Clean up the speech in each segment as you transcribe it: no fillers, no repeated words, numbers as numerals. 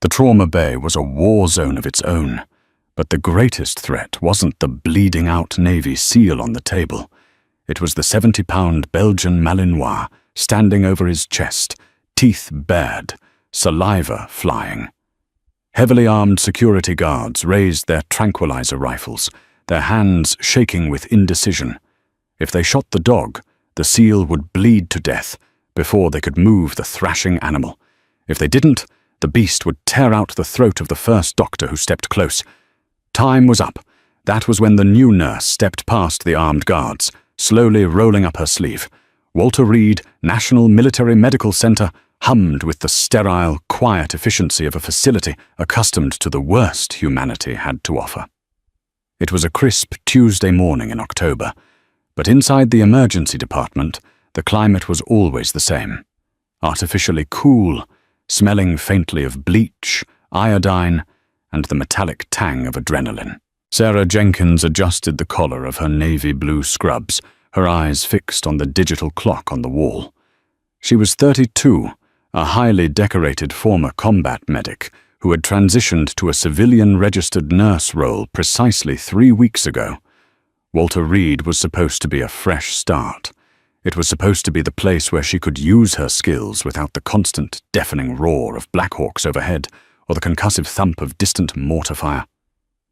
The trauma bay was a war zone of its own, but the greatest threat wasn't the bleeding-out Navy SEAL on the table. It was the 70-pound Belgian Malinois standing over his chest, teeth bared, saliva flying. Heavily armed security guards raised their tranquilizer rifles, their hands shaking with indecision. If they shot the dog, the SEAL would bleed to death before they could move the thrashing animal. If they didn't, the beast would tear out the throat of the first doctor who stepped close. Time was up. That was when the new nurse stepped past the armed guards, slowly rolling up her sleeve. Walter Reed, National Military Medical Center, hummed with the sterile, quiet efficiency of a facility accustomed to the worst humanity had to offer. It was a crisp Tuesday morning in October, but inside the emergency department, the climate was always the same. Artificially cool, smelling faintly of bleach, iodine, and the metallic tang of adrenaline. Sarah Jenkins adjusted the collar of her navy blue scrubs, her eyes fixed on the digital clock on the wall. She was 32, a highly decorated former combat medic who had transitioned to a civilian-registered nurse role precisely 3 weeks ago. Walter Reed was supposed to be a fresh start. It was supposed to be the place where she could use her skills without the constant, deafening roar of Blackhawks overhead or the concussive thump of distant mortar fire.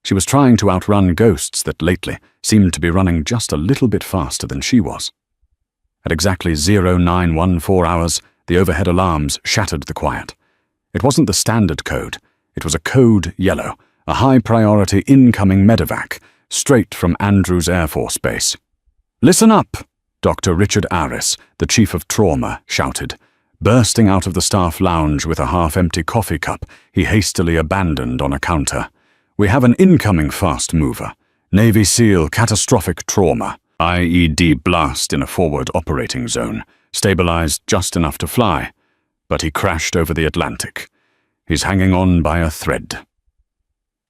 She was trying to outrun ghosts that lately seemed to be running just a little bit faster than she was. At exactly 0914 hours, the overhead alarms shattered the quiet. It wasn't the standard code. It was a code yellow, a high-priority incoming medevac, straight from Andrews Air Force Base. "Listen up!" Dr. Richard Aris, the chief of trauma, shouted. Bursting out of the staff lounge with a half-empty coffee cup he hastily abandoned on a counter. "We have an incoming fast mover. Navy SEAL catastrophic trauma. IED blast in a forward operating zone. Stabilized just enough to fly. But he crashed over the Atlantic. He's hanging on by a thread.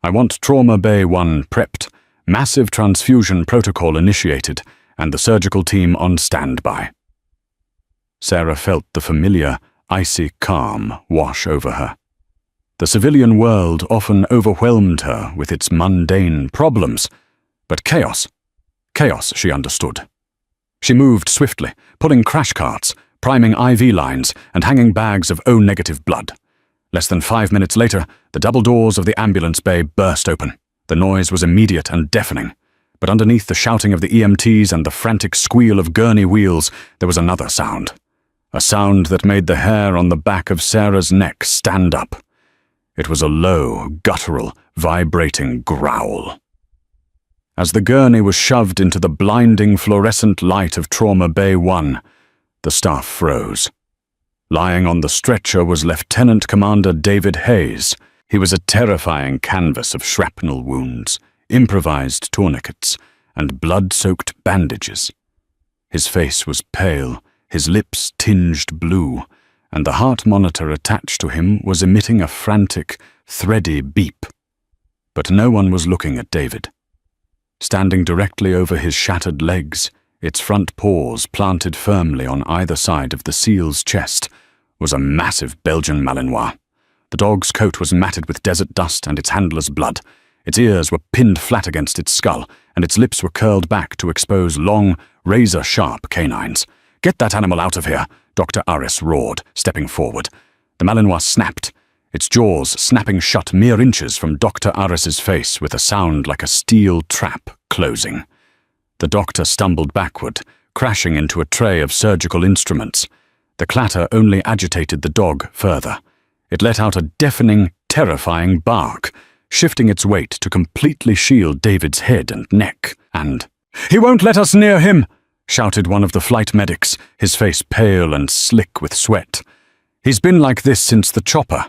I want Trauma Bay 1 prepped, massive transfusion protocol initiated, and the surgical team on standby." Sarah felt the familiar, icy calm wash over her. The civilian world often overwhelmed her with its mundane problems, but chaos, she understood. She moved swiftly, pulling crash carts, priming IV lines, and hanging bags of O-negative blood. Less than 5 minutes later, the double doors of the ambulance bay burst open. The noise was immediate and deafening, but underneath the shouting of the EMTs and the frantic squeal of gurney wheels, there was another sound. A sound that made the hair on the back of Sarah's neck stand up. It was a low, guttural, vibrating growl. As the gurney was shoved into the blinding fluorescent light of Trauma Bay 1, the staff froze. Lying on the stretcher was Lieutenant Commander David Hayes. He was a terrifying canvas of shrapnel wounds, improvised tourniquets, and blood-soaked bandages. His face was pale, his lips tinged blue, and the heart monitor attached to him was emitting a frantic, thready beep. But no one was looking at David. Standing directly over his shattered legs, its front paws planted firmly on either side of the SEAL's chest, was a massive Belgian Malinois. The dog's coat was matted with desert dust and its handler's blood. Its ears were pinned flat against its skull, and its lips were curled back to expose long, razor-sharp canines. "Get that animal out of here," Dr. Aris roared, stepping forward. The Malinois snapped, its jaws snapping shut mere inches from Dr. Aris's face with a sound like a steel trap closing. The doctor stumbled backward, crashing into a tray of surgical instruments. The clatter only agitated the dog further. It let out a deafening, terrifying bark, shifting its weight to completely shield David's head and neck. And, "He won't let us near him!" shouted one of the flight medics, his face pale and slick with sweat. "He's been like this since the chopper.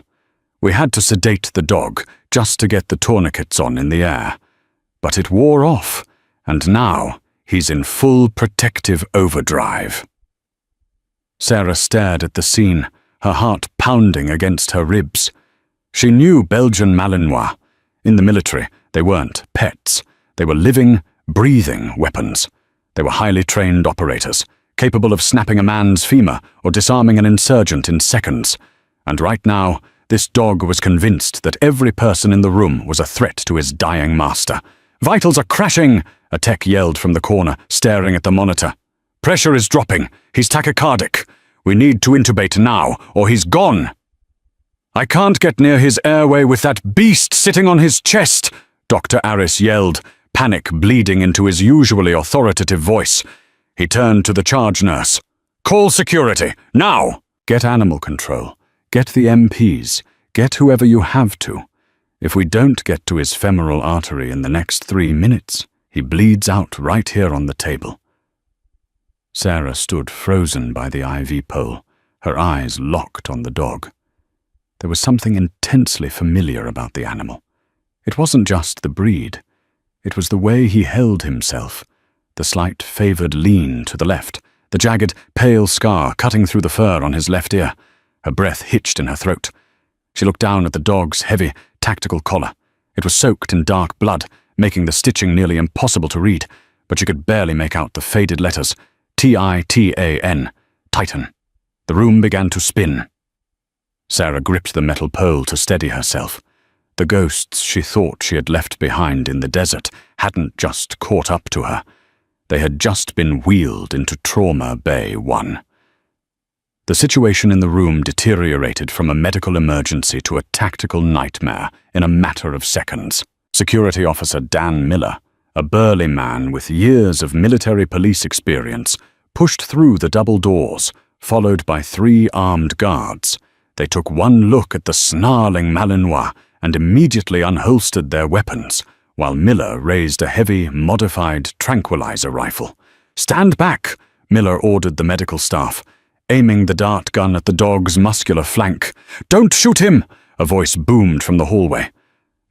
We had to sedate the dog just to get the tourniquets on in the air. But it wore off, and now he's in full protective overdrive." Sarah stared at the scene, her heart pounding against her ribs. She knew Belgian Malinois. In the military, they weren't pets. They were living, breathing weapons. They were highly trained operators, capable of snapping a man's femur or disarming an insurgent in seconds. And right now, This dog was convinced that every person in the room was a threat to his dying master. "Vitals are crashing!" a tech yelled from the corner, staring at the monitor. "Pressure is dropping. He's tachycardic. We need to intubate now, or he's gone." "I can't get near his airway with that beast sitting on his chest," Dr. Aris yelled, panic bleeding into his usually authoritative voice. He turned to the charge nurse. "Call security, now!" "Get animal control. Get the MPs. Get whoever you have to. If we don't get to his femoral artery in the next 3 minutes, he bleeds out right here on the table." Sarah stood frozen by the IV pole, her eyes locked on the dog. There was something intensely familiar about the animal. It wasn't just the breed. It was the way he held himself, the slight favored lean to the left, the jagged, pale scar cutting through the fur on his left ear. Her breath hitched in her throat. She looked down at the dog's heavy, tactical collar. It was soaked in dark blood, making the stitching nearly impossible to read, but she could barely make out the faded letters. Titan. Titan. The room began to spin. Sarah gripped the metal pole to steady herself. The ghosts she thought she had left behind in the desert hadn't just caught up to her. They had just been wheeled into Trauma Bay 1. The situation in the room deteriorated from a medical emergency to a tactical nightmare in a matter of seconds. Security Officer Dan Miller, a burly man with years of military police experience, pushed through the double doors, followed by 3 armed guards. They took one look at the snarling Malinois and immediately unholstered their weapons, while Miller raised a heavy, modified tranquilizer rifle. "Stand back," Miller ordered the medical staff, aiming the dart gun at the dog's muscular flank. "Don't shoot him!" a voice boomed from the hallway.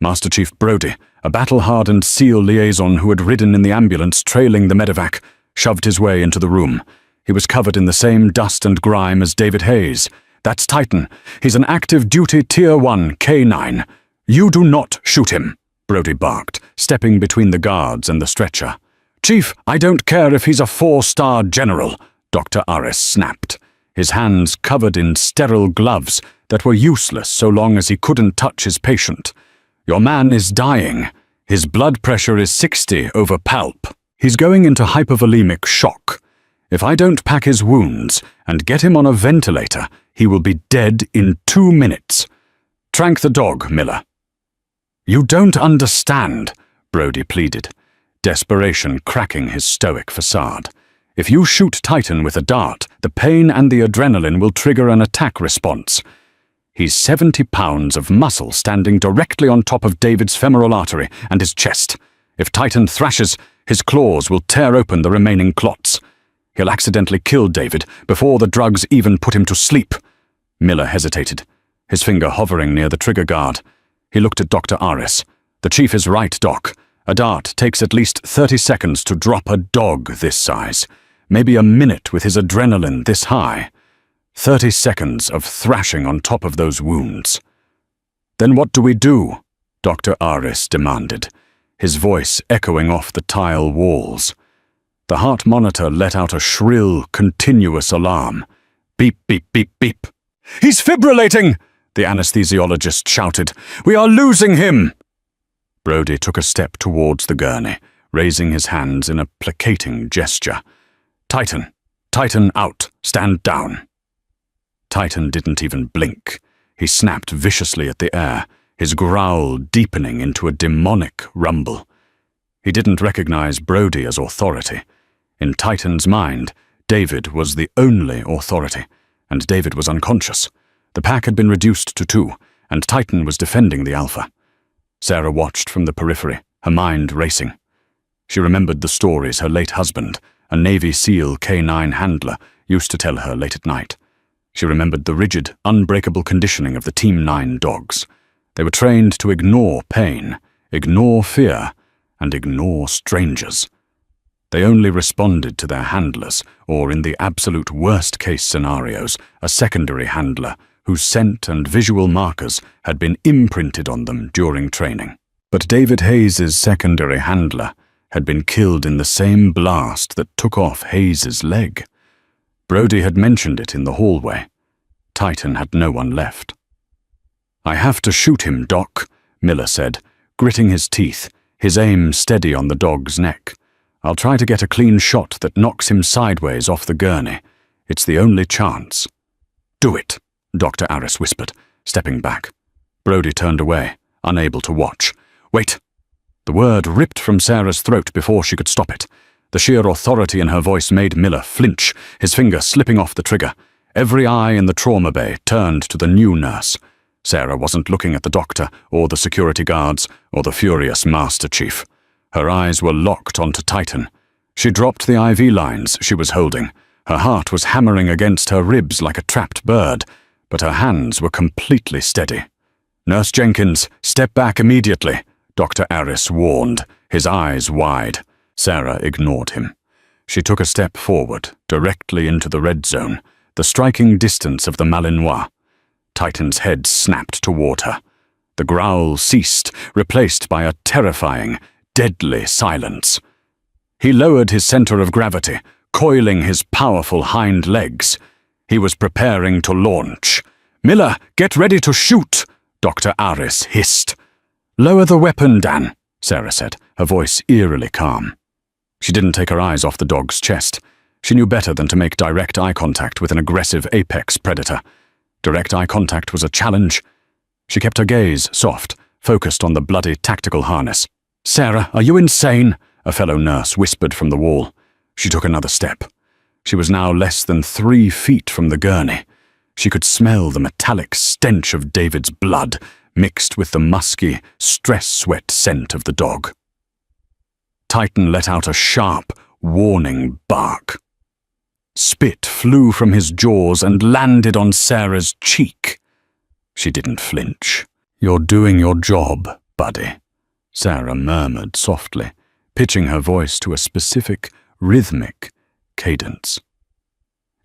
Master Chief Brody, a battle-hardened SEAL liaison who had ridden in the ambulance trailing the medevac, shoved his way into the room. He was covered in the same dust and grime as David Hayes. "That's Titan. He's an active duty Tier 1 K9. You do not shoot him," Brody barked, stepping between the guards and the stretcher. "Chief, I don't care if he's a 4-star general," Dr. Aris snapped, his hands covered in sterile gloves that were useless so long as he couldn't touch his patient. "Your man is dying. His blood pressure is 60 over palp. He's going into hypovolemic shock. If I don't pack his wounds and get him on a ventilator, he will be dead in 2 minutes. Trank the dog, Miller." "You don't understand," Brody pleaded, desperation cracking his stoic facade. "If you shoot Titan with a dart, the pain and the adrenaline will trigger an attack response. He's 70 pounds of muscle standing directly on top of David's femoral artery and his chest. If Titan thrashes, his claws will tear open the remaining clots. He'll accidentally kill David before the drugs even put him to sleep." Miller hesitated, his finger hovering near the trigger guard. He looked at Dr. Aris. "The chief is right, Doc. A dart takes at least 30 seconds to drop a dog this size. Maybe a minute with his adrenaline this high. 30 seconds of thrashing on top of those wounds." "Then what do we do?" Dr. Aris demanded, his voice echoing off the tile walls. The heart monitor let out a shrill, continuous alarm. Beep, beep, beep, beep. "He's fibrillating!" the anesthesiologist shouted. "We are losing him!" Brody took a step towards the gurney, raising his hands in a placating gesture. Titan out. Stand down." Titan didn't even blink. He snapped viciously at the air, his growl deepening into a demonic rumble. He didn't recognize Brody as authority. In Titan's mind, David was the only authority, and David was unconscious. The pack had been reduced to 2, and Titan was defending the Alpha. Sarah watched from the periphery, her mind racing. She remembered the stories her late husband, a Navy SEAL K9 handler, used to tell her late at night. She remembered the rigid, unbreakable conditioning of the Team 9 dogs. They were trained to ignore pain, ignore fear, and ignore strangers. They only responded to their handlers, or in the absolute worst-case scenarios, a secondary handler whose scent and visual markers had been imprinted on them during training. But David Hayes' secondary handler had been killed in the same blast that took off Hayes' leg. Brody had mentioned it in the hallway. Titan had no one left. "I have to shoot him, Doc," Miller said, gritting his teeth, his aim steady on the dog's neck. "I'll try to get a clean shot that knocks him sideways off the gurney. It's the only chance." "Do it," Dr. Arris whispered, stepping back. Brody turned away, unable to watch. "Wait." The word ripped from Sarah's throat before she could stop it. The sheer authority in her voice made Miller flinch, his finger slipping off the trigger. Every eye in the trauma bay turned to the new nurse. Sarah wasn't looking at the doctor, or the security guards, or the furious Master Chief. Her eyes were locked onto Titan. She dropped the IV lines she was holding. Her heart was hammering against her ribs like a trapped bird, but her hands were completely steady. "Nurse Jenkins, step back immediately," Dr. Arris warned, his eyes wide. Sarah ignored him. She took a step forward, directly into the red zone, the striking distance of the Malinois. Titan's head snapped toward her. The growl ceased, replaced by a terrifying, deadly silence. He lowered his center of gravity, coiling his powerful hind legs. He was preparing to launch. "Miller, get ready to shoot!" Dr. Arris hissed. "Lower the weapon, Dan," Sarah said, her voice eerily calm. She didn't take her eyes off the dog's chest. She knew better than to make direct eye contact with an aggressive apex predator. Direct eye contact was a challenge. She kept her gaze soft, focused on the bloody tactical harness. "Sarah, are you insane?" a fellow nurse whispered from the wall. She took another step. She was now less than 3 feet from the gurney. She could smell the metallic stench of David's blood, mixed with the musky, stress-sweat scent of the dog. Titan let out a sharp, warning bark. Spit flew from his jaws and landed on Sarah's cheek. She didn't flinch. "You're doing your job, buddy," Sarah murmured softly, pitching her voice to a specific, rhythmic cadence.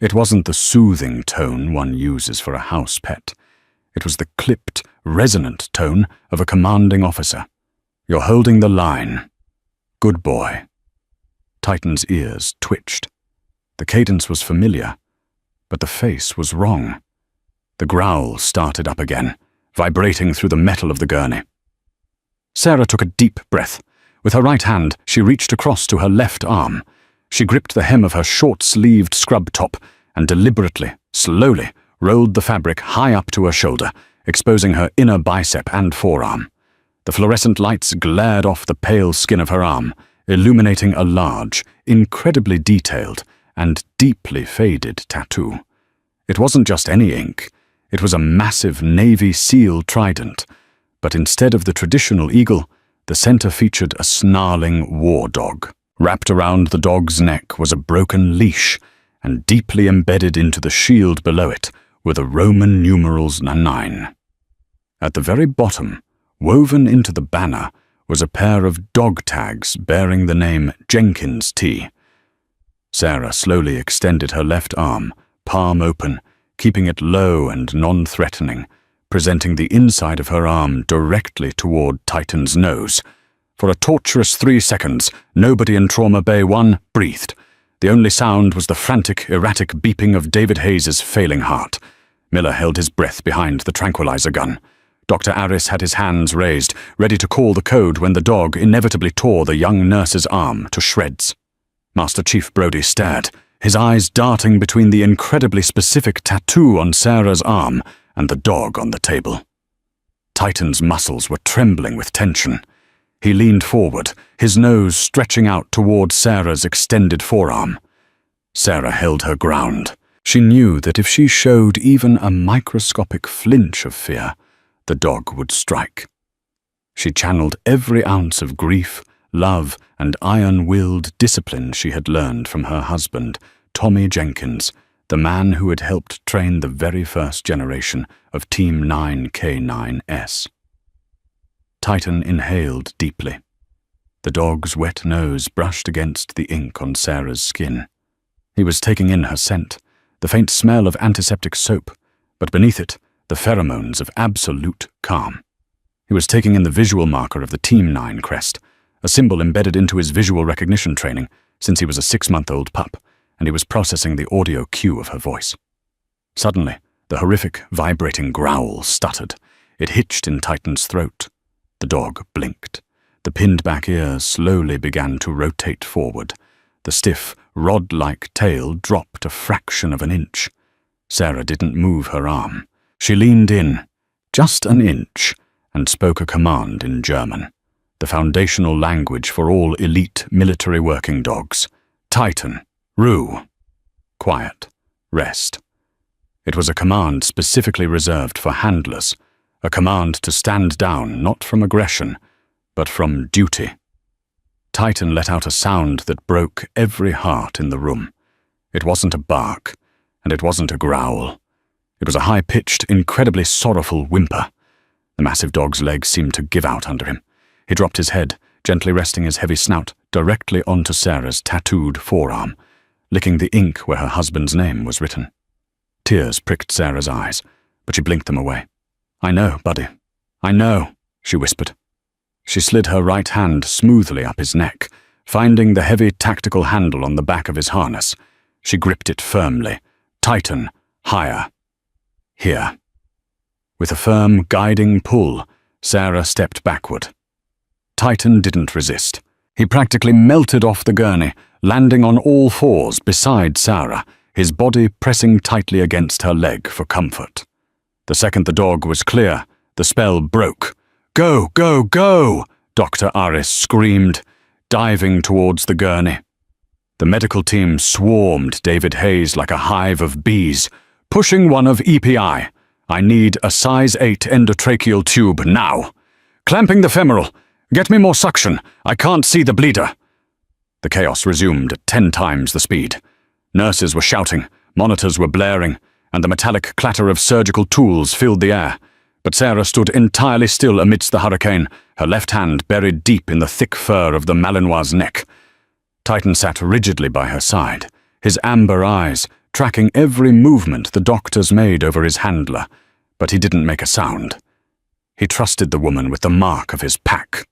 It wasn't the soothing tone one uses for a house pet. It was the clipped, resonant tone of a commanding officer. "You're holding the line. Good boy." Titan's ears twitched. The cadence was familiar, but the face was wrong. The growl started up again, vibrating through the metal of the gurney. Sarah took a deep breath. With her right hand, she reached across to her left arm. She gripped the hem of her short-sleeved scrub top and deliberately, slowly, rolled the fabric high up to her shoulder, exposing her inner bicep and forearm. The fluorescent lights glared off the pale skin of her arm, illuminating a large, incredibly detailed, and deeply faded tattoo. It wasn't just any ink. It was a massive Navy SEAL trident, but instead of the traditional eagle, the center featured a snarling war dog. Wrapped around the dog's neck was a broken leash, and deeply embedded into the shield below it were the Roman numerals 9. At the very bottom, woven into the banner, was a pair of dog tags bearing the name Jenkins T. Sarah slowly extended her left arm, palm open, keeping it low and non-threatening, presenting the inside of her arm directly toward Titan's nose. For a torturous 3 seconds, nobody in Trauma Bay 1 breathed. The only sound was the frantic, erratic beeping of David Hayes's failing heart. Miller held his breath behind the tranquilizer gun. Dr. Arris had his hands raised, ready to call the code when the dog inevitably tore the young nurse's arm to shreds. Master Chief Brody stared, his eyes darting between the incredibly specific tattoo on Sarah's arm and the dog on the table. Titan's muscles were trembling with tension. He leaned forward, his nose stretching out toward Sarah's extended forearm. Sarah held her ground. She knew that if she showed even a microscopic flinch of fear, the dog would strike. She channeled every ounce of grief, love, and iron-willed discipline she had learned from her husband, Tommy Jenkins, the man who had helped train the very first generation of Team 9K9S. Titan inhaled deeply. The dog's wet nose brushed against the ink on Sarah's skin. He was taking in her scent, the faint smell of antiseptic soap, but beneath it, the pheromones of absolute calm. He was taking in the visual marker of the Team 9 crest, a symbol embedded into his visual recognition training since he was a 6-month-old pup, and he was processing the audio cue of her voice. Suddenly, the horrific, vibrating growl stuttered. It hitched in Titan's throat. The dog blinked. The pinned-back ears slowly began to rotate forward. The stiff, rod-like tail dropped a fraction of an inch. Sarah didn't move her arm. She leaned in, just an inch, and spoke a command in German, the foundational language for all elite military working dogs. Titan, Ruhe. Quiet, rest. It was a command specifically reserved for handlers, a command to stand down not from aggression, but from duty. Titan let out a sound that broke every heart in the room. It wasn't a bark, and it wasn't a growl. It was a high-pitched, incredibly sorrowful whimper. The massive dog's legs seemed to give out under him. He dropped his head, gently resting his heavy snout directly onto Sarah's tattooed forearm, licking the ink where her husband's name was written. Tears pricked Sarah's eyes, but she blinked them away. "I know, buddy. I know," she whispered. She slid her right hand smoothly up his neck, finding the heavy tactical handle on the back of his harness. She gripped it firmly. Titan, higher. Here. With a firm, guiding pull, Sarah stepped backward. Titan didn't resist. He practically melted off the gurney, landing on all fours beside Sarah, his body pressing tightly against her leg for comfort. The second the dog was clear, the spell broke. "Go, go, go!" Dr. Aris screamed, diving towards the gurney. The medical team swarmed David Hayes like a hive of bees, pushing one of EPI. "I need a size 8 endotracheal tube now. Clamping the femoral. Get me more suction. I can't see the bleeder." The chaos resumed at 10 times the speed. Nurses were shouting, monitors were blaring, and the metallic clatter of surgical tools filled the air. But Sarah stood entirely still amidst the hurricane, her left hand buried deep in the thick fur of the Malinois' neck. Titan sat rigidly by her side, his amber eyes tracking every movement the doctors made over his handler, but he didn't make a sound. He trusted the woman with the mark of his pack.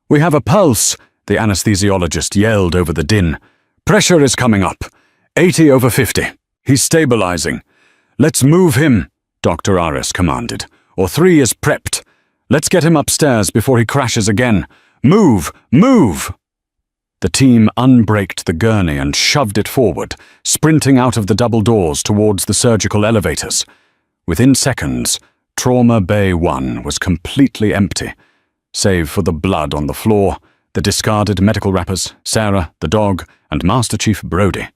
"We have a pulse," the anesthesiologist yelled over the din. "Pressure is coming up. 80 over 50. He's stabilizing. Let's move him," Dr. Aris commanded. "Or 3 is prepped. Let's get him upstairs before he crashes again. Move! Move!" The team unbraked the gurney and shoved it forward, sprinting out of the double doors towards the surgical elevators. Within seconds, Trauma Bay 1 was completely empty, save for the blood on the floor, the discarded medical wrappers, Sarah, the dog, and Master Chief Brody.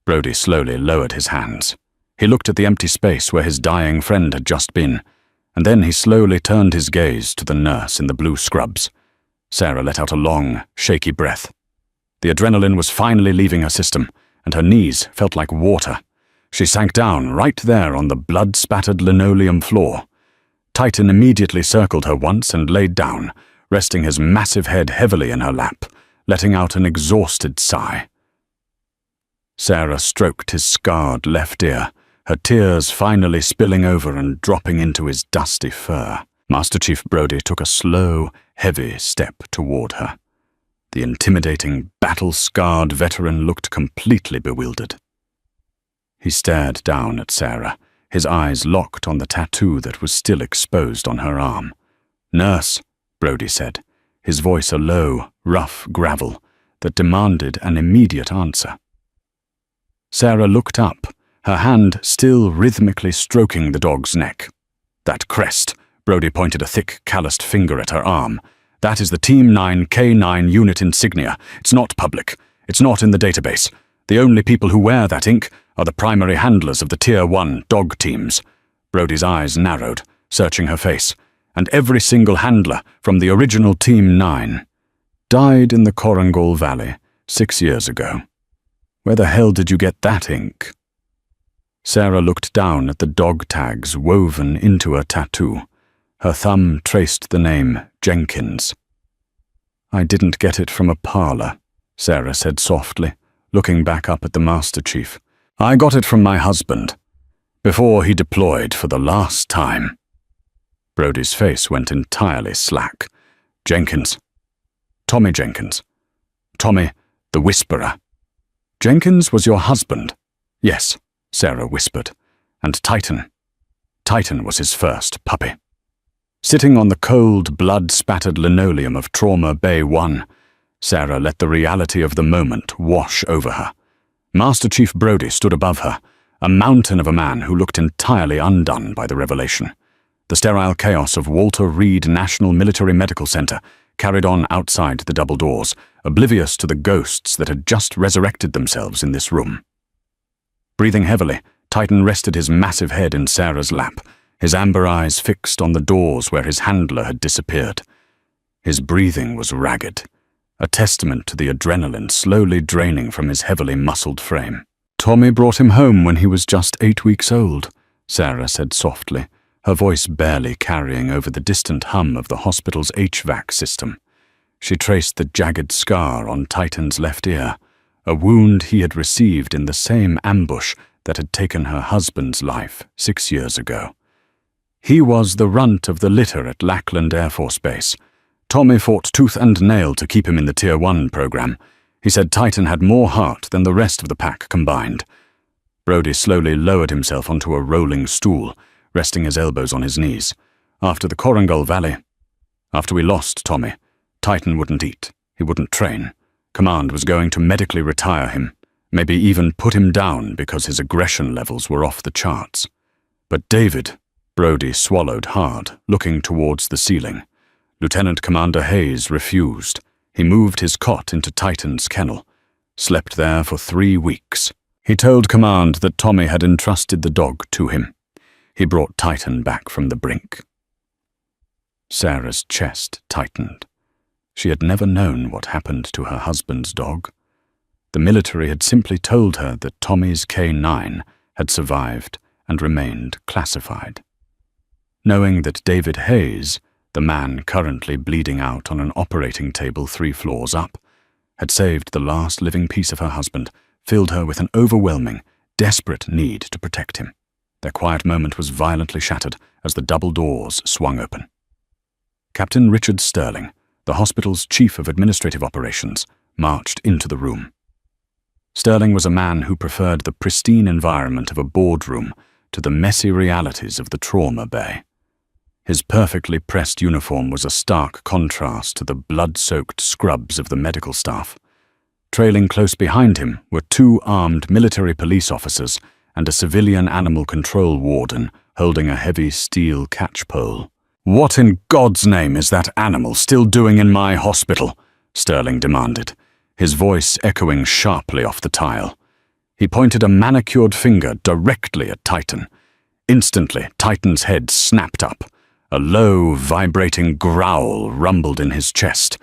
Brody slowly lowered his hands. He looked at the empty space where his dying friend had just been, and then he slowly turned his gaze to the nurse in the blue scrubs. Sarah let out a long, shaky breath. The adrenaline was finally leaving her system, and her knees felt like water. She sank down right there on the blood-spattered linoleum floor. Titan immediately circled her once and laid down, resting his massive head heavily in her lap, letting out an exhausted sigh. Sarah stroked his scarred left ear, her tears finally spilling over and dropping into his dusty fur. Master Chief Brody took a slow, heavy step toward her. The intimidating, battle-scarred veteran looked completely bewildered. He stared down at Sarah, his eyes locked on the tattoo that was still exposed on her arm. "Nurse," Brody said, his voice a low, rough gravel that demanded an immediate answer. Sarah looked up, her hand still rhythmically stroking the dog's neck. "That crest," Brody pointed a thick, calloused finger at her arm. "That is the Team 9 K9 unit insignia. It's not public. It's not in the database. The only people who wear that ink are the primary handlers of the Tier 1 dog teams." Brody's eyes narrowed, searching her face. "And every single handler from the original Team 9 died in the Korangal Valley 6 years ago. Where the hell did you get that ink?" Sarah looked down at the dog tags woven into her tattoo. Her thumb traced the name Jenkins. "I didn't get it from a parlor," Sarah said softly, looking back up at the Master Chief. "I got it from my husband, before he deployed for the last time." Brody's face went entirely slack. "Jenkins. Tommy Jenkins. Tommy the Whisperer. Jenkins was your husband?" "Yes," Sarah whispered. "And Titan. Titan was his first puppy." Sitting on the cold, blood-spattered linoleum of Trauma Bay 1, Sarah let the reality of the moment wash over her. Master Chief Brody stood above her, a mountain of a man who looked entirely undone by the revelation. The sterile chaos of Walter Reed National Military Medical Center carried on outside the double doors, oblivious to the ghosts that had just resurrected themselves in this room. Breathing heavily, Titan rested his massive head in Sarah's lap, his amber eyes fixed on the doors where his handler had disappeared. His breathing was ragged, a testament to the adrenaline slowly draining from his heavily muscled frame. "Tommy brought him home when he was just 8 weeks old," Sarah said softly, her voice barely carrying over the distant hum of the hospital's HVAC system. She traced the jagged scar on Titan's left ear, a wound he had received in the same ambush that had taken her husband's life 6 years ago. He was the runt of the litter at Lackland Air Force Base. Tommy fought tooth and nail to keep him in the Tier 1 program. He said Titan had more heart than the rest of the pack combined. Brody slowly lowered himself onto a rolling stool, resting his elbows on his knees. After the Korangal Valley, after we lost Tommy, Titan wouldn't eat, he wouldn't train. Command was going to medically retire him, maybe even put him down because his aggression levels were off the charts. But David, Brody swallowed hard, looking towards the ceiling. Lieutenant Commander Hayes refused. He moved his cot into Titan's kennel, slept there for 3 weeks. He told Command that Tommy had entrusted the dog to him. He brought Titan back from the brink. Sarah's chest tightened. She had never known what happened to her husband's dog. The military had simply told her that Tommy's K9 had survived and remained classified. Knowing that David Hayes, the man currently bleeding out on an operating table 3 floors up, had saved the last living piece of her husband, filled her with an overwhelming, desperate need to protect him. Their quiet moment was violently shattered as the double doors swung open. Captain Richard Sterling, the hospital's chief of administrative operations, marched into the room. Sterling was a man who preferred the pristine environment of a boardroom to the messy realities of the trauma bay. His perfectly pressed uniform was a stark contrast to the blood-soaked scrubs of the medical staff. Trailing close behind him were 2 armed military police officers and a civilian animal control warden holding a heavy steel catch-pole. "What in God's name is that animal still doing in my hospital?" Sterling demanded, his voice echoing sharply off the tile. He pointed a manicured finger directly at Titan. Instantly, Titan's head snapped up. A low, vibrating growl rumbled in his chest.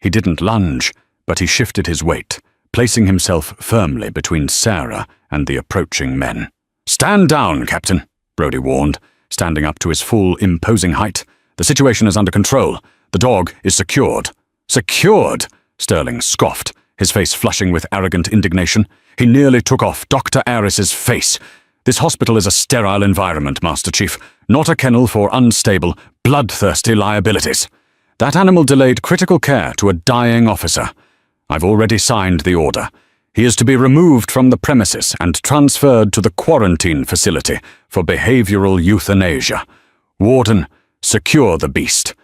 He didn't lunge, but he shifted his weight, placing himself firmly between Sarah and the approaching men. "Stand down, Captain," Brody warned, standing up to his full, imposing height. "The situation is under control. The dog is secured." "Secured?" Sterling scoffed, his face flushing with arrogant indignation. He nearly took off Dr. Aris's face. "This hospital is a sterile environment, Master Chief, not a kennel for unstable, bloodthirsty liabilities. That animal delayed critical care to a dying officer. I've already signed the order. He is to be removed from the premises and transferred to the quarantine facility for behavioral euthanasia. Warden, secure the beast."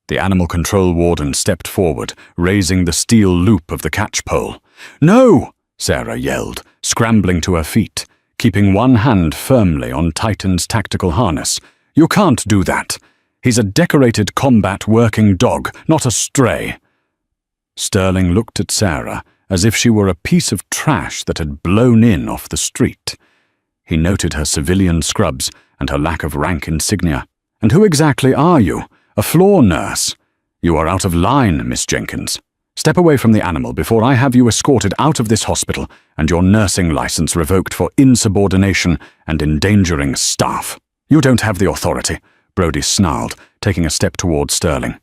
The animal control warden stepped forward, raising the steel loop of the catch-pole. "No!" Sarah yelled, scrambling to her feet, keeping one hand firmly on Titan's tactical harness. "You can't do that. He's a decorated combat working dog, not a stray." Sterling looked at Sarah as if she were a piece of trash that had blown in off the street. He noted her civilian scrubs and her lack of rank insignia. "And who exactly are you? A floor nurse? You are out of line, Miss Jenkins. Step away from the animal before I have you escorted out of this hospital and your nursing license revoked for insubordination and endangering staff." "You don't have the authority," Brody snarled, taking a step towards Sterling.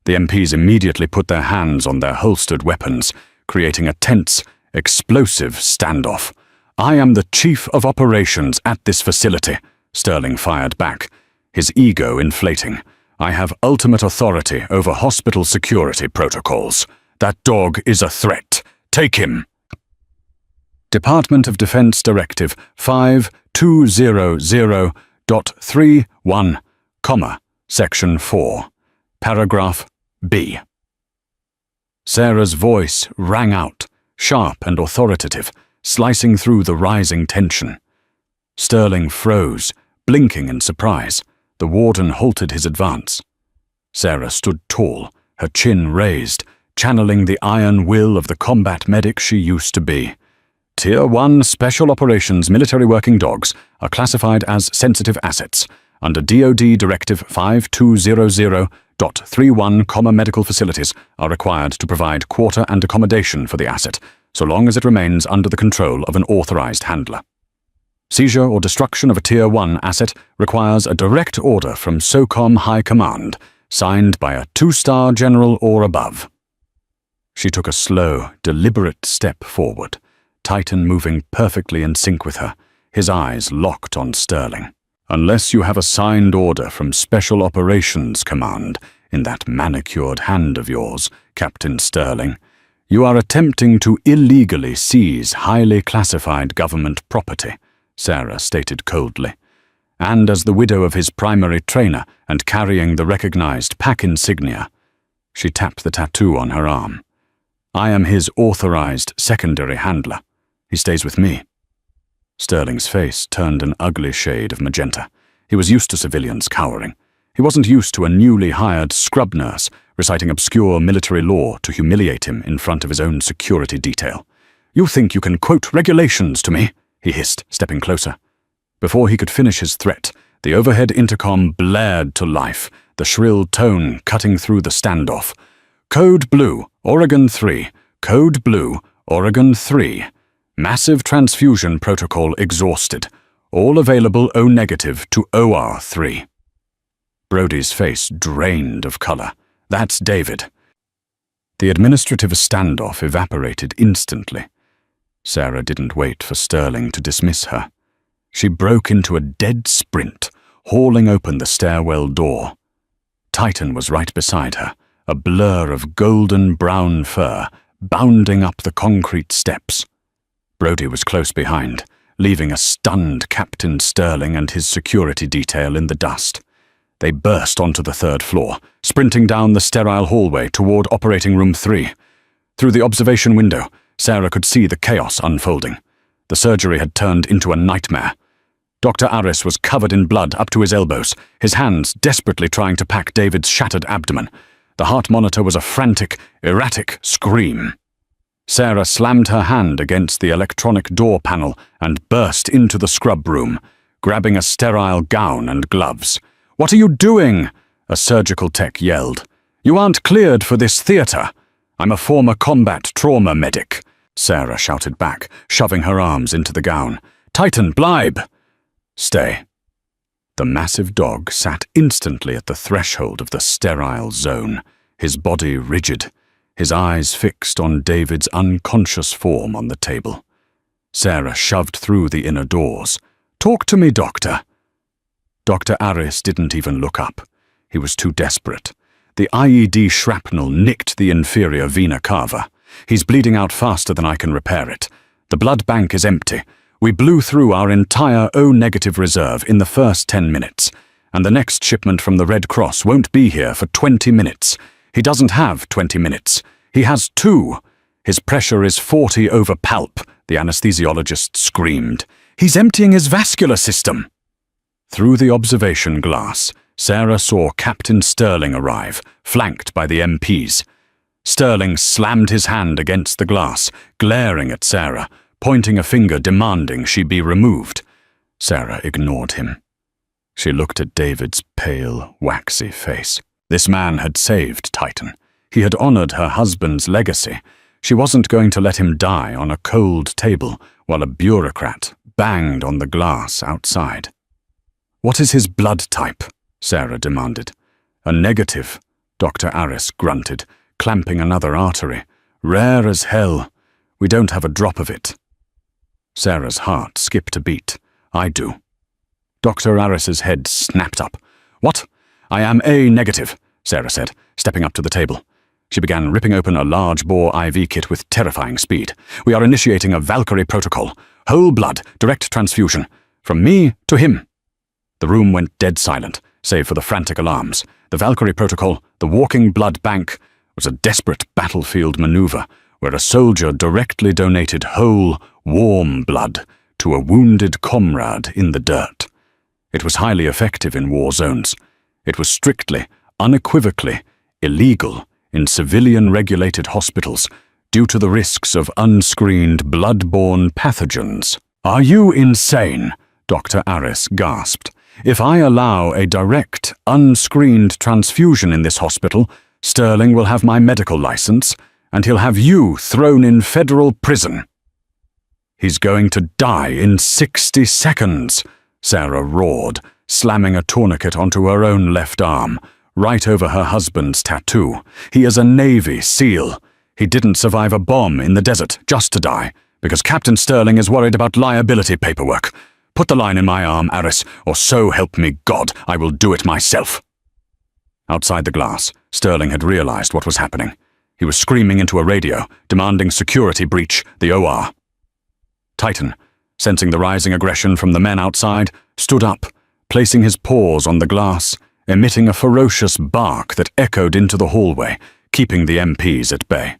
The MPs immediately put their hands on their holstered weapons, creating a tense, explosive standoff. "I am the chief of operations at this facility," Sterling fired back, his ego inflating. "I have ultimate authority over hospital security protocols. That dog is a threat. Take him." Department of Defense Directive 5200.31, Section 4, Paragraph B. Sarah's voice rang out, sharp and authoritative, slicing through the rising tension. Sterling froze, blinking in surprise. The warden halted his advance. Sarah stood tall, her chin raised, channeling the iron will of the combat medic she used to be. Tier 1 Special Operations Military Working Dogs are classified as sensitive assets under DoD Directive 5200.31, medical facilities are required to provide quarter and accommodation for the asset, so long as it remains under the control of an authorized handler. Seizure or destruction of a Tier 1 asset requires a direct order from SOCOM High Command, signed by a 2-star general or above. She took a slow, deliberate step forward, Titan moving perfectly in sync with her, his eyes locked on Sterling. Unless you have a signed order from Special Operations Command in that manicured hand of yours, Captain Sterling, you are attempting to illegally seize highly classified government property, Sarah stated coldly. And as the widow of his primary trainer and carrying the recognized pack insignia, she tapped the tattoo on her arm. I am his authorized secondary handler. He stays with me. Sterling's face turned an ugly shade of magenta. He was used to civilians cowering. He wasn't used to a newly hired scrub nurse reciting obscure military law to humiliate him in front of his own security detail. You think you can quote regulations to me? He hissed, stepping closer. Before he could finish his threat, the overhead intercom blared to life, the shrill tone cutting through the standoff. Code Blue, Oregon 3. Code Blue, Oregon 3. Massive transfusion protocol exhausted. All available O-negative to OR3. Brody's face drained of color. That's David. The administrative standoff evaporated instantly. Sarah didn't wait for Sterling to dismiss her. She broke into a dead sprint, hauling open the stairwell door. Titan was right beside her, a blur of golden-brown fur, bounding up the concrete steps. Brody was close behind, leaving a stunned Captain Sterling and his security detail in the dust. They burst onto the 3rd floor, sprinting down the sterile hallway toward Operating Room 3. Through the observation window, Sarah could see the chaos unfolding. The surgery had turned into a nightmare. Dr. Aris was covered in blood up to his elbows, his hands desperately trying to pack David's shattered abdomen. The heart monitor was a frantic, erratic scream. Sarah slammed her hand against the electronic door panel and burst into the scrub room, grabbing a sterile gown and gloves. "What are you doing?" a surgical tech yelled. "You aren't cleared for this theater." "I'm a former combat trauma medic," Sarah shouted back, shoving her arms into the gown. "Titan, blibe!" "Stay." The massive dog sat instantly at the threshold of the sterile zone, his body rigid, his eyes fixed on David's unconscious form on the table. Sarah shoved through the inner doors. "Talk to me, Doctor." Dr. Aris didn't even look up. He was too desperate. The IED shrapnel nicked the inferior vena cava. "He's bleeding out faster than I can repair it. The blood bank is empty. We blew through our entire O-negative reserve in the first 10 minutes, and the next shipment from the Red Cross won't be here for 20 minutes. He doesn't have 20 minutes. He has 2. His pressure is 40 over palp," the anesthesiologist screamed. "He's emptying his vascular system." Through the observation glass, Sarah saw Captain Sterling arrive, flanked by the MPs. Sterling slammed his hand against the glass, glaring at Sarah, pointing a finger demanding she be removed. Sarah ignored him. She looked at David's pale, waxy face. This man had saved Titan. He had honored her husband's legacy. She wasn't going to let him die on a cold table while a bureaucrat banged on the glass outside. "What is his blood type?" Sarah demanded. "A negative," Dr. Aris grunted, clamping another artery. "Rare as hell. We don't have a drop of it." Sarah's heart skipped a beat. "I do." Dr. Aris's head snapped up. "What? I am A negative," Sarah said, stepping up to the table. She began ripping open a large-bore IV kit with terrifying speed. "We are initiating a Valkyrie protocol. Whole blood, direct transfusion. From me to him." The room went dead silent. save for the frantic alarms. The Valkyrie Protocol, the walking blood bank, was a desperate battlefield maneuver where a soldier directly donated whole, warm blood to a wounded comrade in the dirt. It was highly effective in war zones. It was strictly, unequivocally, illegal in civilian-regulated hospitals due to the risks of unscreened blood-borne pathogens. "Are you insane?" Dr. Aris gasped. "If I allow a direct, unscreened transfusion in this hospital, Sterling will have my medical license, and he'll have you thrown in federal prison." "He's going to die in 60 seconds, Sarah roared, slamming a tourniquet onto her own left arm, right over her husband's tattoo. "He is a Navy SEAL. He didn't survive a bomb in the desert just to die, because Captain Sterling is worried about liability paperwork. Put the line in my arm, Aris, or so help me God, I will do it myself." Outside the glass, Sterling had realized what was happening. He was screaming into a radio, demanding security breach the OR. Titan, sensing the rising aggression from the men outside, stood up, placing his paws on the glass, emitting a ferocious bark that echoed into the hallway, keeping the MPs at bay.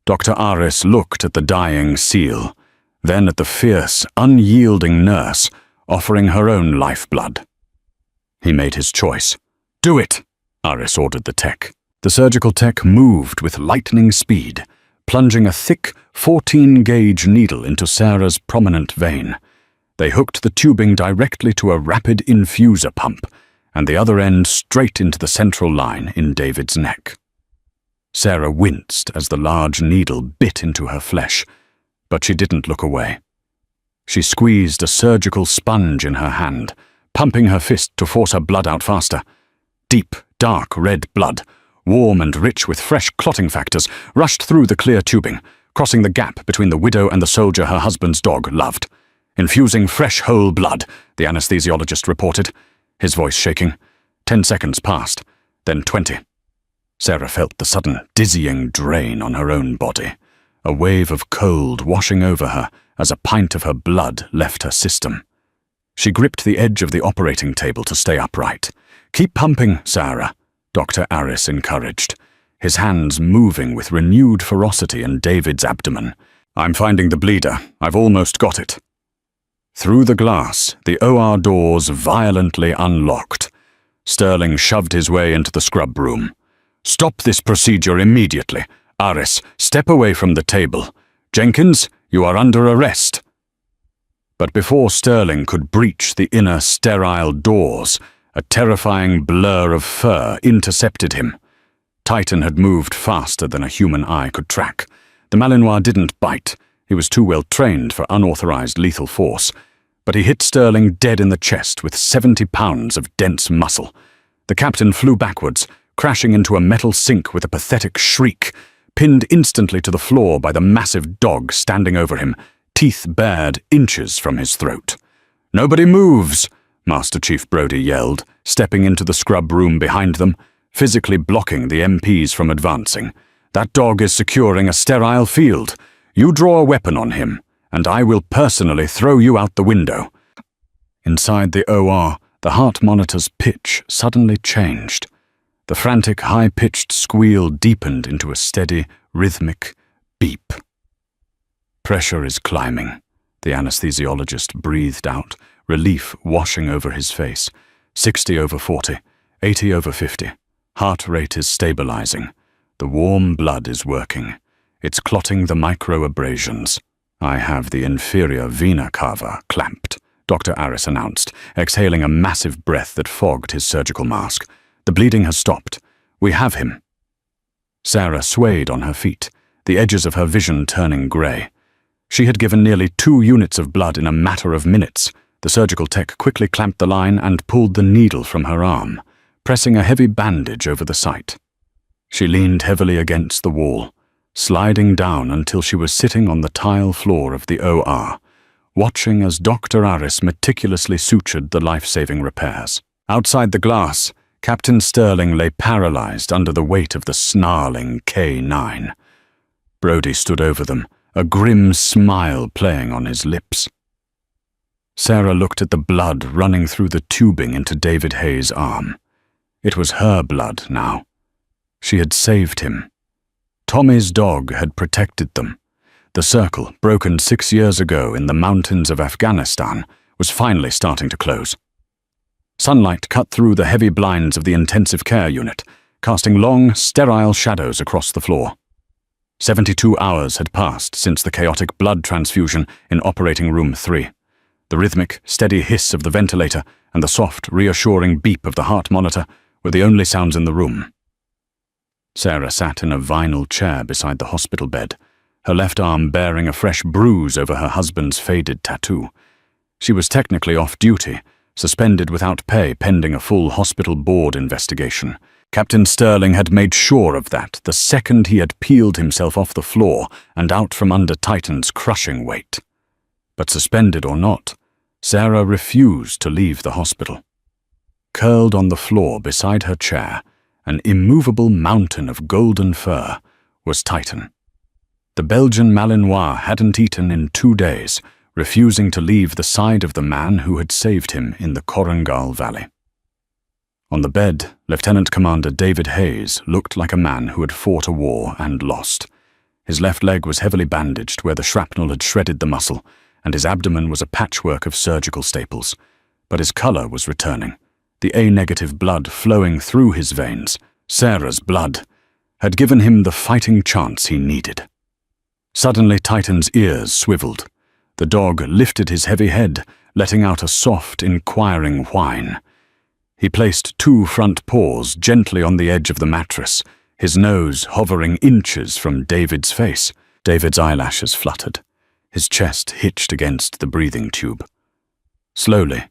Dr. Aris looked at the dying SEAL, then at the fierce, unyielding nurse, offering her own lifeblood. He made his choice. "Do it," Aris ordered the tech. The surgical tech moved with lightning speed, plunging a thick 14-gauge needle into Sarah's prominent vein. They hooked the tubing directly to a rapid infuser pump, and the other end straight into the central line in David's neck. Sarah winced as the large needle bit into her flesh, but she didn't look away. She squeezed a surgical sponge in her hand, pumping her fist to force her blood out faster. Deep, dark red blood, warm and rich with fresh clotting factors, rushed through the clear tubing, crossing the gap between the widow and the soldier her husband's dog loved. "Infusing fresh whole blood," the anesthesiologist reported, his voice shaking. 10 seconds passed, then 20. Sarah felt the sudden, dizzying drain on her own body, a wave of cold washing over her as a pint of her blood left her system. She gripped the edge of the operating table to stay upright. "Keep pumping, Sarah," Dr. Aris encouraged, his hands moving with renewed ferocity in David's abdomen. "I'm finding the bleeder. I've almost got it." Through the glass, the OR doors violently unlocked. Sterling shoved his way into the scrub room. "Stop this procedure immediately. Aris, step away from the table. Jenkins, you are under arrest." But before Sterling could breach the inner sterile doors, a terrifying blur of fur intercepted him. Titan had moved faster than a human eye could track. The Malinois didn't bite. He was too well trained for unauthorized lethal force. But he hit Sterling dead in the chest with 70 pounds of dense muscle. The captain flew backwards, crashing into a metal sink with a pathetic shriek, pinned instantly to the floor by the massive dog standing over him, teeth bared inches from his throat. "Nobody moves!" Master Chief Brody yelled, stepping into the scrub room behind them, physically blocking the MPs from advancing. "That dog is securing a sterile field. You draw a weapon on him, and I will personally throw you out the window." Inside the OR, the heart monitor's pitch suddenly changed. The frantic, high-pitched squeal deepened into a steady, rhythmic beep. "Pressure is climbing," the anesthesiologist breathed out, relief washing over his face. 60 over 40, 80 over 50. Heart rate is stabilizing. The warm blood is working. It's clotting the microabrasions. "I have the inferior vena cava clamped," Dr. Aris announced, exhaling a massive breath that fogged his surgical mask. "The bleeding has stopped. We have him." Sarah swayed on her feet, the edges of her vision turning grey. She had given nearly 2 units of blood in a matter of minutes. The surgical tech quickly clamped the line and pulled the needle from her arm, pressing a heavy bandage over the site. She leaned heavily against the wall, sliding down until she was sitting on the tile floor of the OR, watching as Dr. Aris meticulously sutured the life-saving repairs. Outside the glass, Captain Sterling lay paralyzed under the weight of the snarling K9. Brody stood over them, a grim smile playing on his lips. Sarah looked at the blood running through the tubing into David Hayes' arm. It was her blood now. She had saved him. Tommy's dog had protected them. The circle, broken 6 years ago in the mountains of Afghanistan, was finally starting to close. Sunlight cut through the heavy blinds of the intensive care unit, casting long, sterile shadows across the floor. 72 hours had passed since the chaotic blood transfusion in operating room 3. The rhythmic, steady hiss of the ventilator and the soft, reassuring beep of the heart monitor were the only sounds in the room. Sarah sat in a vinyl chair beside the hospital bed, her left arm bearing a fresh bruise over her husband's faded tattoo. She was technically off duty, suspended without pay pending a full hospital board investigation. Captain Sterling had made sure of that the second he had peeled himself off the floor and out from under Titan's crushing weight. But suspended or not, Sarah refused to leave the hospital. Curled on the floor beside her chair, an immovable mountain of golden fur, was Titan. The Belgian Malinois hadn't eaten in 2 days, refusing to leave the side of the man who had saved him in the Korangal Valley. On the bed, Lieutenant Commander David Hayes looked like a man who had fought a war and lost. His left leg was heavily bandaged where the shrapnel had shredded the muscle, and his abdomen was a patchwork of surgical staples. But his color was returning. The A-negative blood flowing through his veins, Sarah's blood, had given him the fighting chance he needed. Suddenly Titan's ears swiveled. The dog lifted his heavy head, letting out a soft, inquiring whine. He placed 2 front paws gently on the edge of the mattress, his nose hovering inches from David's face. David's eyelashes fluttered. His chest hitched against the breathing tube. Slowly,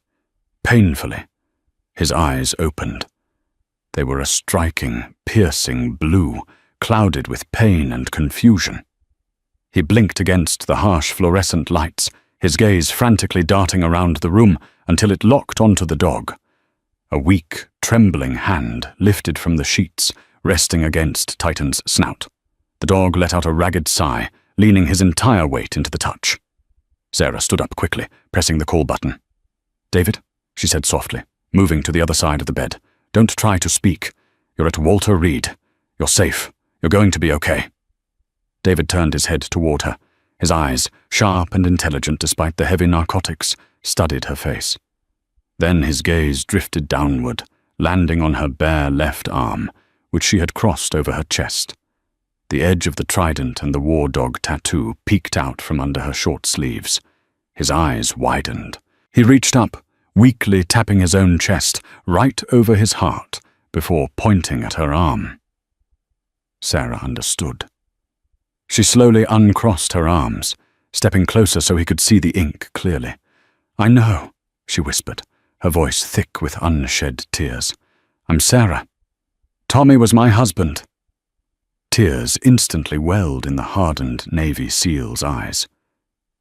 painfully, his eyes opened. They were a striking, piercing blue, clouded with pain and confusion. He blinked against the harsh fluorescent lights, his gaze frantically darting around the room until it locked onto the dog. A weak, trembling hand lifted from the sheets, resting against Titan's snout. The dog let out a ragged sigh, leaning his entire weight into the touch. Sarah stood up quickly, pressing the call button. "David," she said softly, moving to the other side of the bed. "Don't try to speak. You're at Walter Reed. You're safe. You're going to be okay." David turned his head toward her. His eyes, sharp and intelligent despite the heavy narcotics, studied her face. Then his gaze drifted downward, landing on her bare left arm, which she had crossed over her chest. The edge of the trident and the war dog tattoo peeked out from under her short sleeves. His eyes widened. He reached up, weakly tapping his own chest, right over his heart, before pointing at her arm. Sarah understood. She slowly uncrossed her arms, stepping closer so he could see the ink clearly. "I know," she whispered, her voice thick with unshed tears. "I'm Sarah. Tommy was my husband." Tears instantly welled in the hardened Navy SEAL's eyes.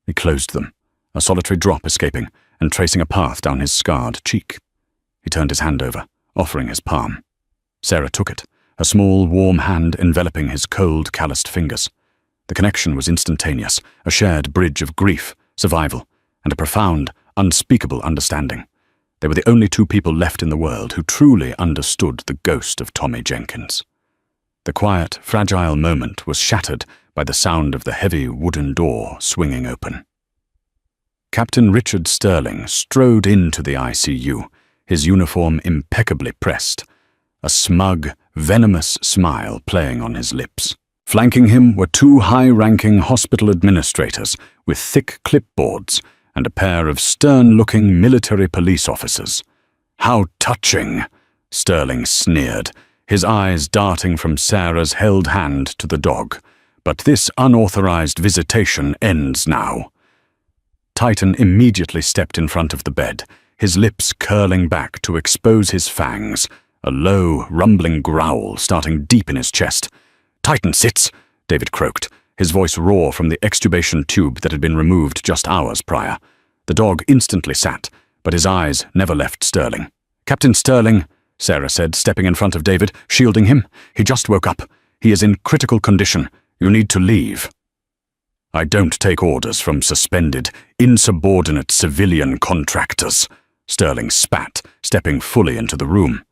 He closed them, a solitary drop escaping and tracing a path down his scarred cheek. He turned his hand over, offering his palm. Sarah took it, a small, warm hand enveloping his cold, calloused fingers. The connection was instantaneous, a shared bridge of grief, survival, and a profound, unspeakable understanding. They were the only 2 people left in the world who truly understood the ghost of Tommy Jenkins. The quiet, fragile moment was shattered by the sound of the heavy wooden door swinging open. Captain Richard Sterling strode into the ICU, his uniform impeccably pressed, a smug, venomous smile playing on his lips. Flanking him were 2 high-ranking hospital administrators with thick clipboards and a pair of stern-looking military police officers. "How touching!" Sterling sneered, his eyes darting from Sarah's held hand to the dog. "But this unauthorized visitation ends now." Titan immediately stepped in front of the bed, his lips curling back to expose his fangs, a low, rumbling growl starting deep in his chest. "Titan sits," David croaked, his voice raw from the extubation tube that had been removed just hours prior. The dog instantly sat, but his eyes never left Sterling. "Captain Sterling," Sarah said, stepping in front of David, shielding him. "He just woke up. He is in critical condition. You need to leave." I don't take orders from suspended, insubordinate civilian contractors, Sterling spat, stepping fully into the room.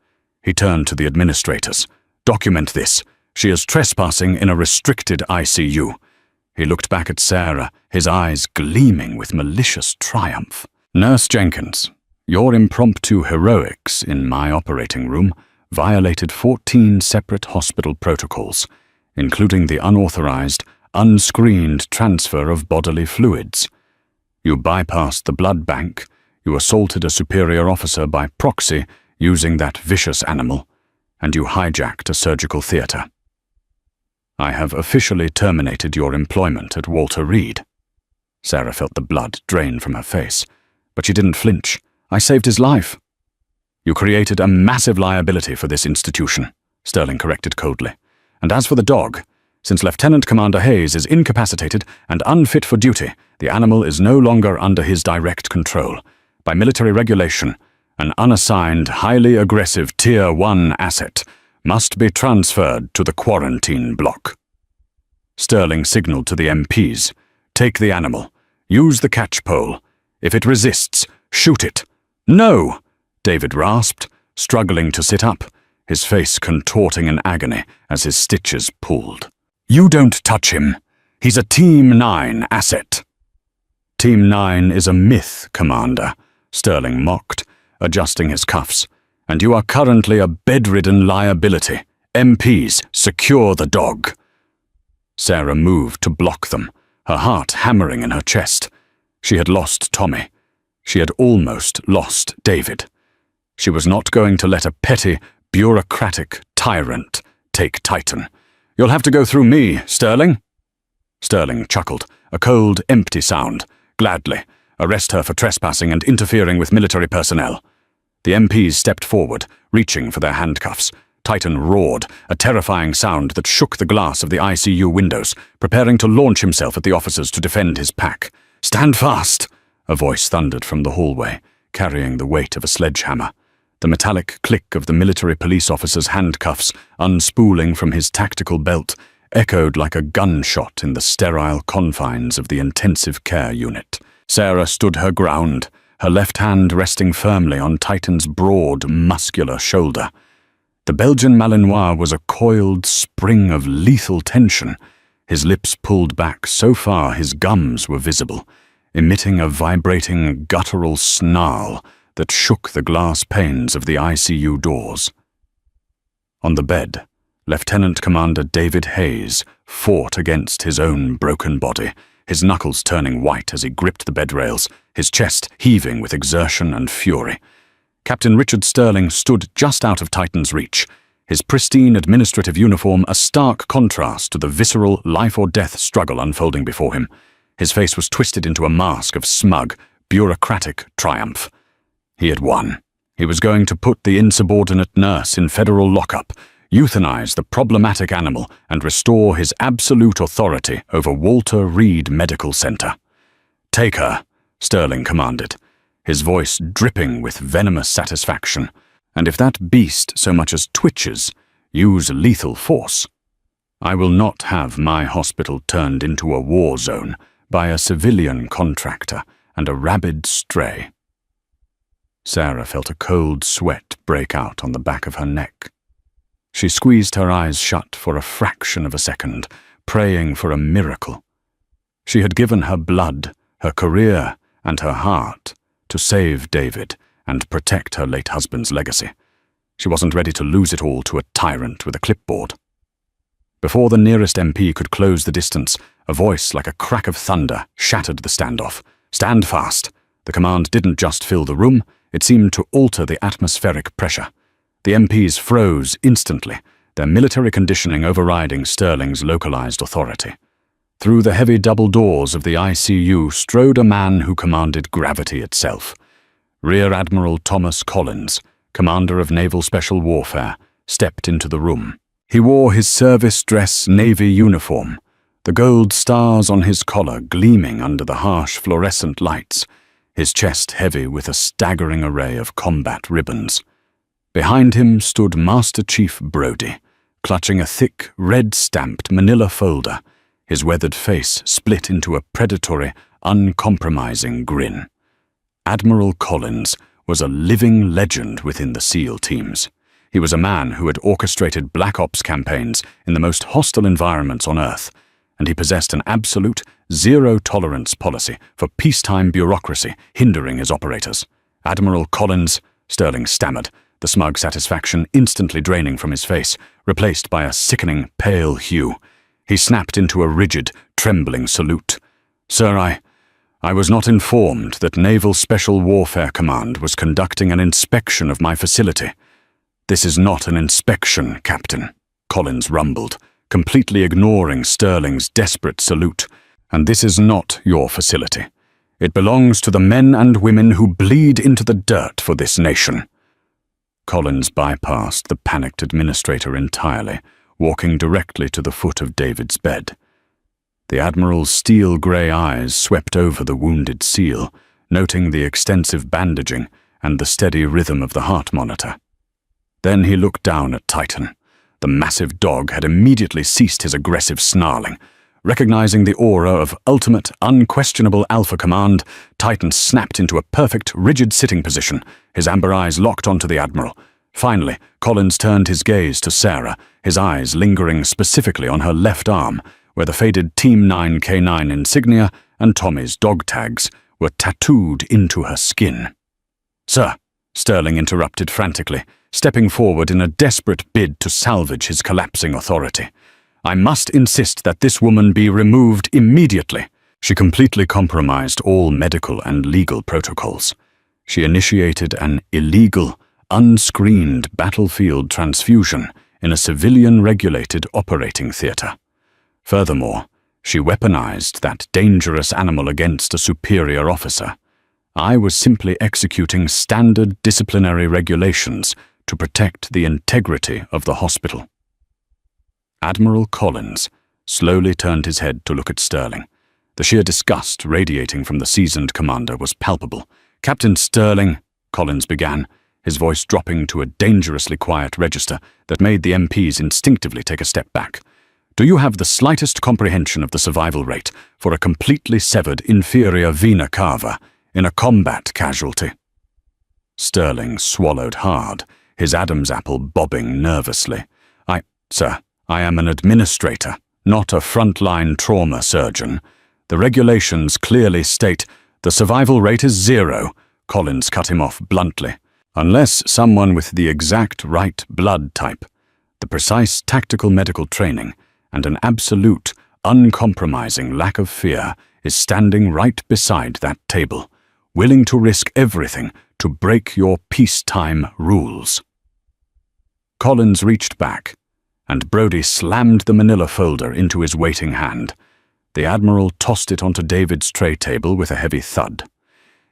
He turned to the administrators. Document this. She is trespassing in a restricted ICU. He looked back at Sarah, his eyes gleaming with malicious triumph. Nurse Jenkins, your impromptu heroics in my operating room violated 14 separate hospital protocols, including the unauthorized, unscreened transfer of bodily fluids. You bypassed the blood bank, you assaulted a superior officer by proxy using that vicious animal, and you hijacked a surgical theater. I have officially terminated your employment at Walter Reed. Sarah felt the blood drain from her face, but she didn't flinch. I saved his life. You created a massive liability for this institution, Sterling corrected coldly. And as for the dog, since Lieutenant Commander Hayes is incapacitated and unfit for duty, the animal is no longer under his direct control. By military regulation, an unassigned, highly aggressive Tier 1 asset must be transferred to the quarantine block. Sterling signaled to the MPs. Take the animal. Use the catch pole. If it resists, shoot it. No! David rasped, struggling to sit up, his face contorting in agony as his stitches pulled. You don't touch him. He's a Team 9 asset. Team 9 is a myth, Commander, Sterling mocked, adjusting his cuffs. And you are currently a bedridden liability. MPs, secure the dog. Sarah moved to block them, her heart hammering in her chest. She had lost Tommy. She had almost lost David. She was not going to let a petty, bureaucratic tyrant take Titan. You'll have to go through me, Sterling. Sterling chuckled, a cold, empty sound. Gladly. Arrest her for trespassing and interfering with military personnel. The MPs stepped forward, reaching for their handcuffs. Titan roared, a terrifying sound that shook the glass of the ICU windows, preparing to launch himself at the officers to defend his pack. Stand fast! A voice thundered from the hallway, carrying the weight of a sledgehammer. The metallic click of the military police officer's handcuffs, unspooling from his tactical belt, echoed like a gunshot in the sterile confines of the intensive care unit. Sarah stood her ground, her left hand resting firmly on Titan's broad, muscular shoulder. The Belgian Malinois was a coiled spring of lethal tension, his lips pulled back so far his gums were visible, emitting a vibrating, guttural snarl that shook the glass panes of the ICU doors. On the bed, Lieutenant Commander David Hayes fought against his own broken body, his knuckles turning white as he gripped the bed rails, his chest heaving with exertion and fury. Captain Richard Sterling stood just out of Titan's reach, his pristine administrative uniform a stark contrast to the visceral life-or-death struggle unfolding before him. His face was twisted into a mask of smug, bureaucratic triumph. He had won. He was going to put the insubordinate nurse in federal lockup, euthanize the problematic animal, and restore his absolute authority over Walter Reed Medical Center. Take her, Sterling commanded, his voice dripping with venomous satisfaction. And if that beast so much as twitches, use lethal force. I will not have my hospital turned into a war zone by a civilian contractor and a rabid stray. Sarah felt a cold sweat break out on the back of her neck. She squeezed her eyes shut for a fraction of a second, praying for a miracle. She had given her blood, her career, and her heart to save David and protect her late husband's legacy. She wasn't ready to lose it all to a tyrant with a clipboard. Before the nearest MP could close the distance, a voice like a crack of thunder shattered the standoff. Stand fast. The command didn't just fill the room, it seemed to alter the atmospheric pressure. The MPs froze instantly, their military conditioning overriding Sterling's localized authority. Through the heavy double doors of the ICU strode a man who commanded gravity itself. Rear Admiral Thomas Collins, commander of Naval Special Warfare, stepped into the room. He wore his service dress Navy uniform, the gold stars on his collar gleaming under the harsh fluorescent lights, his chest heavy with a staggering array of combat ribbons. Behind him stood Master Chief Brodie, clutching a thick, red-stamped manila folder, his weathered face split into a predatory, uncompromising grin. Admiral Collins was a living legend within the SEAL teams. He was a man who had orchestrated Black Ops campaigns in the most hostile environments on Earth, and he possessed an absolute zero-tolerance policy for peacetime bureaucracy hindering his operators. Admiral Collins, Sterling stammered, the smug satisfaction instantly draining from his face, replaced by a sickening pale hue. He snapped into a rigid, trembling salute. "Sir, I was not informed that Naval Special Warfare Command was conducting an inspection of my facility." "This is not an inspection, Captain," Collins rumbled, completely ignoring Sterling's desperate salute. "And this is not your facility. It belongs to the men and women who bleed into the dirt for this nation." Collins bypassed the panicked administrator entirely, walking directly to the foot of David's bed. The Admiral's steel-grey eyes swept over the wounded SEAL, noting the extensive bandaging and the steady rhythm of the heart monitor. Then he looked down at Titan. The massive dog had immediately ceased his aggressive snarling. Recognizing the aura of ultimate, unquestionable alpha command, Titan snapped into a perfect, rigid sitting position, his amber eyes locked onto the Admiral. Finally, Collins turned his gaze to Sarah, his eyes lingering specifically on her left arm, where the faded Team 9 K9 insignia and Tommy's dog tags were tattooed into her skin. "Sir," Sterling interrupted frantically, stepping forward in a desperate bid to salvage his collapsing authority. "I must insist that this woman be removed immediately." She completely compromised all medical and legal protocols. She initiated an illegal, unscreened battlefield transfusion in a civilian-regulated operating theater. Furthermore, she weaponized that dangerous animal against a superior officer. I was simply executing standard disciplinary regulations to protect the integrity of the hospital. Admiral Collins slowly turned his head to look at Sterling. The sheer disgust radiating from the seasoned commander was palpable. "Captain Sterling," Collins began, his voice dropping to a dangerously quiet register that made the MPs instinctively take a step back. "Do you have the slightest comprehension of the survival rate for a completely severed inferior vena cava in a combat casualty?" Sterling swallowed hard, his Adam's apple bobbing nervously. Sir, I am an administrator, not a frontline trauma surgeon. The regulations clearly state the survival rate is 0, Collins cut him off bluntly. Unless someone with the exact right blood type, the precise tactical medical training, and an absolute, uncompromising lack of fear is standing right beside that table, willing to risk everything to break your peacetime rules. Collins reached back, and Brody slammed the manila folder into his waiting hand. The Admiral tossed it onto David's tray table with a heavy thud.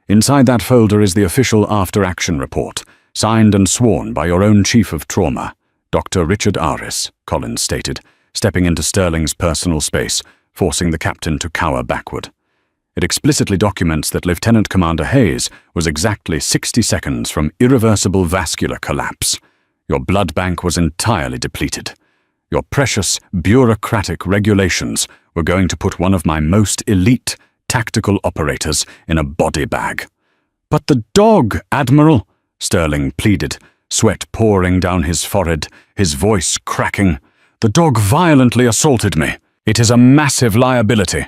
"Inside that folder is the official after-action report, signed and sworn by your own Chief of Trauma, Dr. Richard Aris," Collins stated, stepping into Sterling's personal space, forcing the captain to cower backward. "It explicitly documents that Lieutenant Commander Hayes was exactly 60 seconds from irreversible vascular collapse. Your blood bank was entirely depleted. Your precious, bureaucratic regulations were going to put one of my most elite tactical operators in a body bag." "But the dog, Admiral," Sterling pleaded, sweat pouring down his forehead, his voice cracking. "The dog violently assaulted me. It is a massive liability."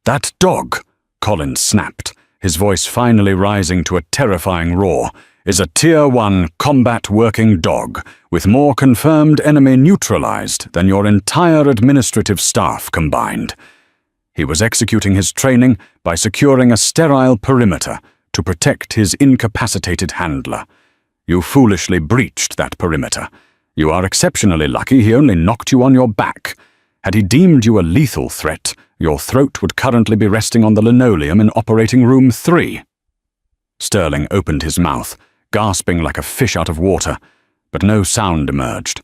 "That dog," Collins snapped, his voice finally rising to a terrifying roar, "is a Tier 1 combat working dog with more confirmed enemy neutralized than your entire administrative staff combined. He was executing his training by securing a sterile perimeter to protect his incapacitated handler. You foolishly breached that perimeter. You are exceptionally lucky he only knocked you on your back. Had he deemed you a lethal threat, your throat would currently be resting on the linoleum in Operating Room 3. Sterling opened his mouth, gasping like a fish out of water, but no sound emerged.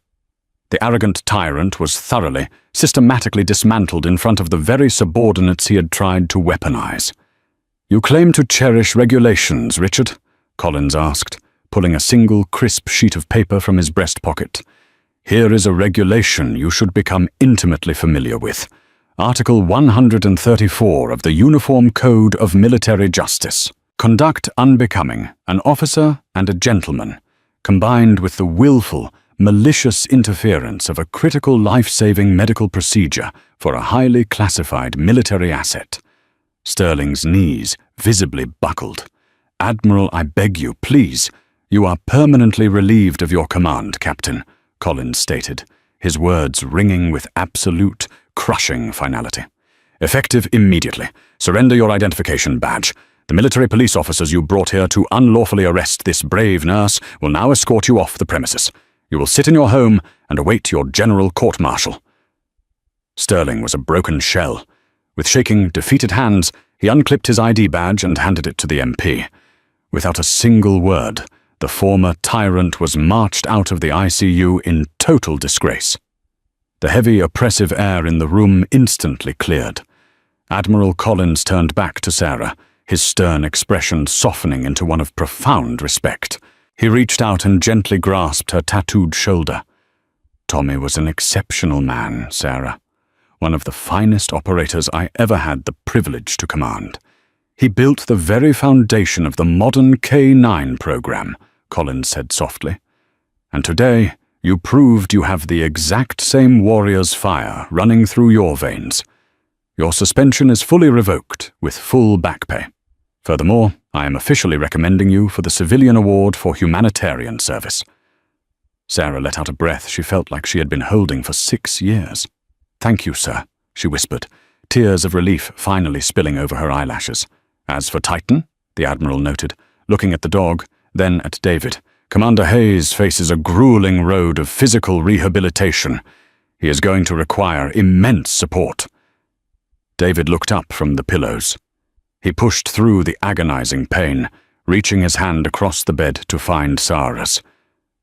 The arrogant tyrant was thoroughly, systematically dismantled in front of the very subordinates he had tried to weaponize. "You claim to cherish regulations, Richard?" Collins asked, pulling a single crisp sheet of paper from his breast pocket. "Here is a regulation you should become intimately familiar with. Article 134 of the Uniform Code of Military Justice. Conduct unbecoming an officer and a gentleman, combined with the willful, malicious interference of a critical life-saving medical procedure for a highly classified military asset. Sterling's knees visibly buckled. "Admiral, I beg you, please. You are permanently relieved of your command, Captain," Collins stated, his words ringing with absolute, crushing finality. "Effective immediately. Surrender your identification badge. The military police officers you brought here to unlawfully arrest this brave nurse will now escort you off the premises. You will sit in your home and await your general court-martial." Sterling was a broken shell. With shaking, defeated hands, he unclipped his ID badge and handed it to the MP. Without a single word, the former tyrant was marched out of the ICU in total disgrace. The heavy, oppressive air in the room instantly cleared. Admiral Collins turned back to Sarah, his stern expression softening into one of profound respect. He reached out and gently grasped her tattooed shoulder. "Tommy was an exceptional man, Sarah. One of the finest operators I ever had the privilege to command. He built the very foundation of the modern K-9 program," Collins said softly. "And today, you proved you have the exact same warrior's fire running through your veins. Your suspension is fully revoked, with full back pay. Furthermore, I am officially recommending you for the Civilian Award for Humanitarian Service." Sarah let out a breath she felt like she had been holding for 6 years. "Thank you, sir," she whispered, tears of relief finally spilling over her eyelashes. "As for Titan," the Admiral noted, looking at the dog, then at David, "Commander Hayes faces a grueling road of physical rehabilitation. He is going to require immense support." David looked up from the pillows. He pushed through the agonizing pain, reaching his hand across the bed to find Sarah's.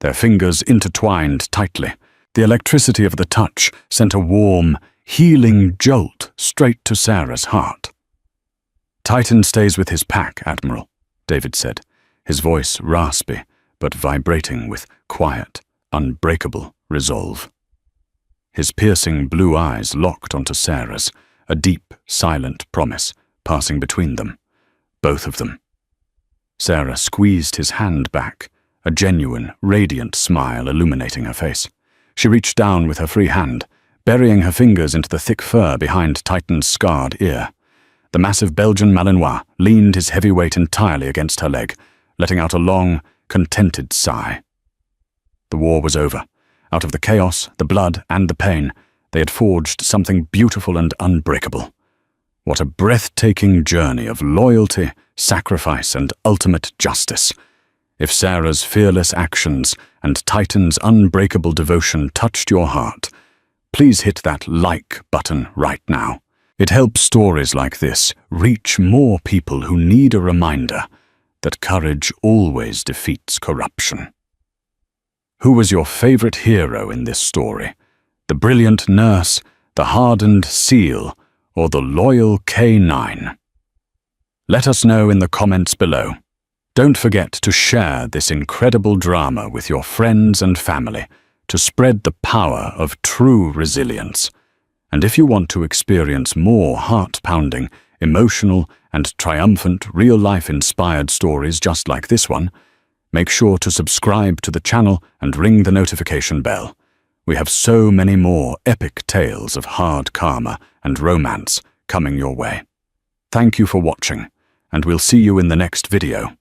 Their fingers intertwined tightly. The electricity of the touch sent a warm, healing jolt straight to Sarah's heart. "Titan stays with his pack, Admiral," David said, his voice raspy but vibrating with quiet, unbreakable resolve. His piercing blue eyes locked onto Sarah's, a deep, silent promise passing between them, both of them. Sarah squeezed his hand back, a genuine, radiant smile illuminating her face. She reached down with her free hand, burying her fingers into the thick fur behind Titan's scarred ear. The massive Belgian Malinois leaned his heavy weight entirely against her leg, letting out a long, contented sigh. The war was over. Out of the chaos, the blood, and the pain, they had forged something beautiful and unbreakable. What a breathtaking journey of loyalty, sacrifice, and ultimate justice. If Sarah's fearless actions and Titan's unbreakable devotion touched your heart, please hit that like button right now. It helps stories like this reach more people who need a reminder that courage always defeats corruption. Who was your favorite hero in this story? The brilliant nurse, the hardened SEAL, or the loyal K-9? Let us know in the comments below. Don't forget to share this incredible drama with your friends and family to spread the power of true resilience. And if you want to experience more heart-pounding, emotional, and triumphant real-life inspired stories just like this one, make sure to subscribe to the channel and ring the notification bell. We have so many more epic tales of hard karma and romance coming your way. Thank you for watching, and we'll see you in the next video.